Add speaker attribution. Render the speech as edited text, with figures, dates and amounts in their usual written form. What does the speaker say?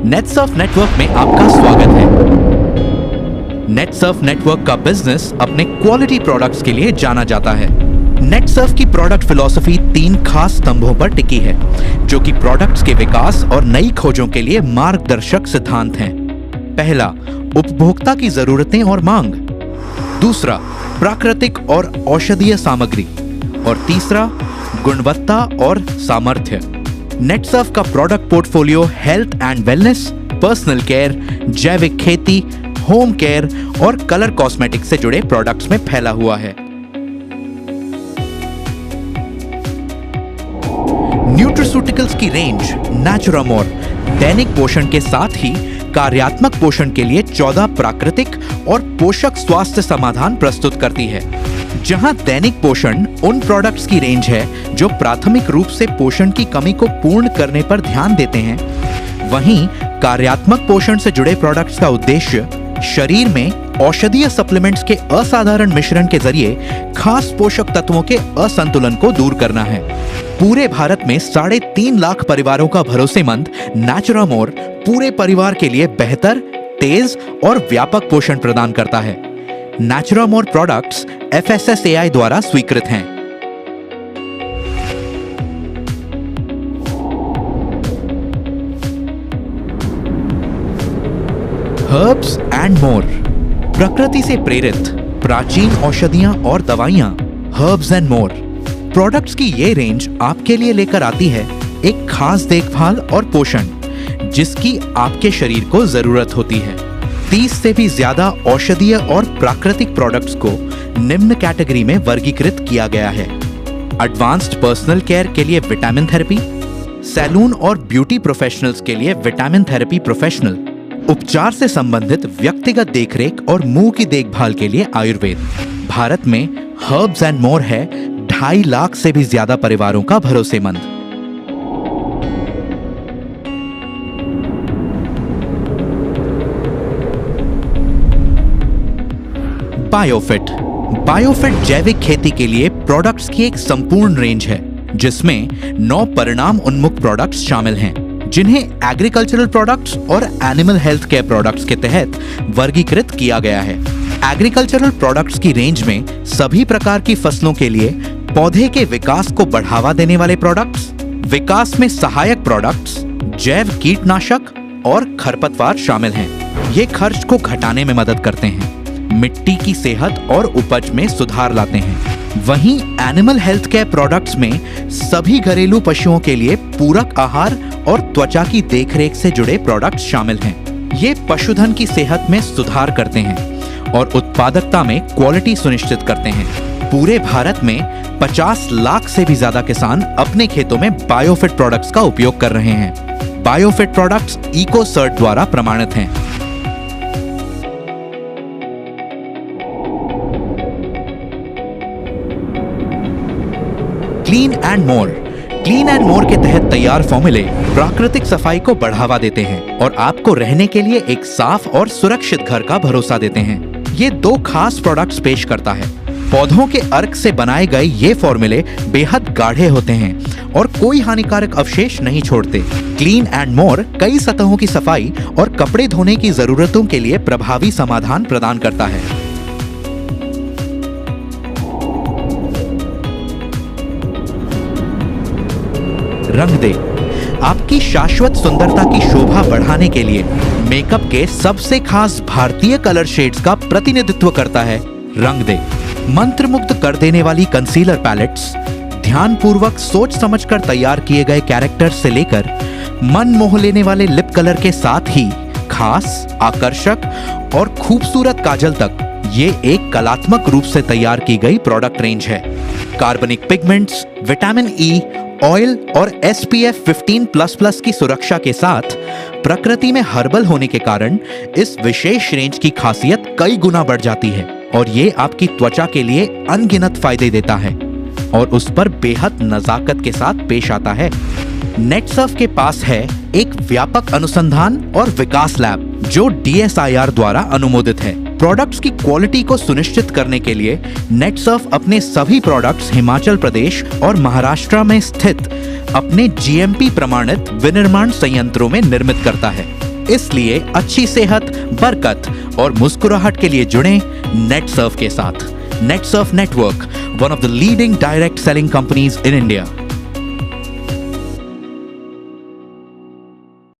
Speaker 1: Netsurf network में आपका स्वागत है। नेटसर्फ नेटवर्क का बिजनेस अपने क्वालिटी प्रोडक्ट्स के लिए जाना जाता है। नेटसर्फ की प्रोडक्ट फिलॉसफी 3 खास स्तंभों पर टिकी है, जो कि प्रोडक्ट्स के विकास और नई खोजों के लिए मार्गदर्शक सिद्धांत हैं। पहला, उपभोक्ता की जरूरतें और मांग। दूसरा, प्राकृतिक और औषधीय सामग्री। और तीसरा, गुणवत्ता और सामर्थ्य। नेटसर्फ का product portfolio health and wellness, personal care, जैविक खेती, होम केयर और कलर कॉस्मेटिक्स से जुड़े प्रोडक्ट्स में फैला हुआ है। न्यूट्रास्यूटिकल्स की रेंज नेचुरामोर दैनिक पोषण के साथ ही कार्यात्मक पोषण के लिए 14 प्राकृतिक और पोषक स्वास्थ्य समाधान प्रस्तुत करती है। जहां दैनिक पोषण उन प्रोडक्ट्स की रेंज है जो प्राथमिक रूप से पोषण की कमी को पूर्ण करने पर ध्यान देते हैं, वहीं कार्यात्मक पोषण से जुड़े प्रोडक्ट्स का उद्देश्य शरीर में औषधीय सप्लीमेंट्स के असाधारण मिश्रण के जरिए खास पोषक तत्वों के असंतुलन को दूर करना है। पूरे भारत में 3.5 लाख परिवारों का भरोसेमंद नेचुरामोर पूरे परिवार के लिए बेहतर, तेज और व्यापक पोषण प्रदान करता है। नेचुरामोर प्रोडक्ट्स FSSAI द्वारा स्वीकृत हैं। हर्ब्स एंड मोर, प्रकृति से प्रेरित प्राचीन औषधियां और दवाइयां। हर्ब्स एंड मोर प्रोडक्ट्स की ये रेंज आपके लिए लेकर आती है एक खास देखभाल और पोषण जिसकी आपके शरीर को जरूरत होती है। 30 से भी ज्यादा औषधीय और प्राकृतिक प्रोडक्ट्स को निम्न कैटेगरी में वर्गीकृत किया गया है। एडवांस्ड पर्सनल केयर के लिए विटामिन थेरेपी, सैलून और ब्यूटी प्रोफेशनल्स के लिए विटामिन थेरेपी प्रोफेशनल, उपचार से संबंधित व्यक्तिगत देखरेख और मुंह की देखभाल के लिए आयुर्वेद। भारत में हर्ब्स एंड मोर है 2.5 लाख से भी ज्यादा परिवारों का भरोसेमंद। बायोफिट, बायोफिट जैविक खेती के लिए प्रोडक्ट्स की एक संपूर्ण रेंज है जिसमें 9 परिणाम उन्मुख प्रोडक्ट्स शामिल हैं, जिन्हें एग्रीकल्चरल प्रोडक्ट्स और एनिमल हेल्थ केयर प्रोडक्ट्स के तहत वर्गीकृत किया गया है। एग्रीकल्चरल प्रोडक्ट्स की रेंज में सभी प्रकार की फसलों के लिए पौधे के विकास को बढ़ावा देने वाले प्रोडक्ट्स, विकास में सहायक प्रोडक्ट्स, जैव कीटनाशक और खरपतवार शामिल हैं। ये खर्च को घटाने में मदद करते हैं, मिट्टी की सेहत और उपज में सुधार लाते हैं। वहीं एनिमल हेल्थ केयर प्रोडक्ट्स में सभी घरेलू पशुओं के लिए पूरक आहार और त्वचा की देखरेख से जुड़े प्रोडक्ट्स शामिल हैं। ये पशुधन की सेहत में सुधार करते हैं और उत्पादकता में क्वालिटी सुनिश्चित करते हैं। पूरे भारत में 50 लाख से भी ज्यादा किसान अपने खेतों में बायोफिट प्रोडक्ट्स का उपयोग कर रहे हैं। बायोफिट प्रोडक्ट्स इकोसर्ट द्वारा प्रमाणित हैं। Clean and more, clean and more के तहत तैयार फॉर्मूले प्राकृतिक सफाई को बढ़ावा देते हैं और आपको रहने के लिए एक साफ और सुरक्षित घर का भरोसा देते हैं। ये 2 खास प्रोडक्ट्स पेश करता है। पौधों के अर्क से बनाए गए ये फॉर्मूले बेहद गाढ़े होते हैं और कोई हानिकारक अवशेष नहीं छोड़ते। क्लीन एंड मोर कई सतहों की सफाई और कपड़े धोने की जरूरतों के लिए प्रभावी समाधान प्रदान करता है। रंग दे, आपकी शाश्वत सुंदरता की शोभा बढ़ाने के लिए मेकअप के सबसे खास भारतीय कलर शेड्स का प्रतिनिधित्व करता है रंग दे। मंत्रमुग्ध कर देने वाली कंसीलर पैलेट्स, ध्यानपूर्वक सोच समझकर तैयार किए गए कैरेक्टर्स से लेकर मन मोह लेने वाले लिप कलर के साथ ही खास, आकर्षक और खूबसूरत काजल तक ये एक कलात्मक रूप से तैयार की गई प्रोडक्ट रेंज है। कार्बनिक पिगमेंट्स, विटामिन ई, ऑयल और SPF 15++ की सुरक्षा के साथ प्रकृति में हर्बल होने के कारण इस विशेष रेंज की खासियत कई गुना बढ़ जाती है और ये आपकी त्वचा के लिए अनगिनत फायदे देता है और उस पर बेहद नजाकत के साथ पेश आता है। नेटसर्फ के पास है एक व्यापक अनुसंधान और विकास लैब जो DSIR द्वारा अनुमोदित है। प्रोडक्ट्स की क्वालिटी को सुनिश्चित करने के लिए नेटसर्फ अपने सभी प्रोडक्ट्स हिमाचल प्रदेश और महाराष्ट्र में स्थित अपने GMP प्रमाणित विनिर्माण संयंत्रों में निर्मित करता है। इसलिए अच्छी सेहत, बरकत और मुस्कुराहट के लिए जुड़ें नेटसर्फ के साथ। Netsurf network, one of the leading direct selling companies in India.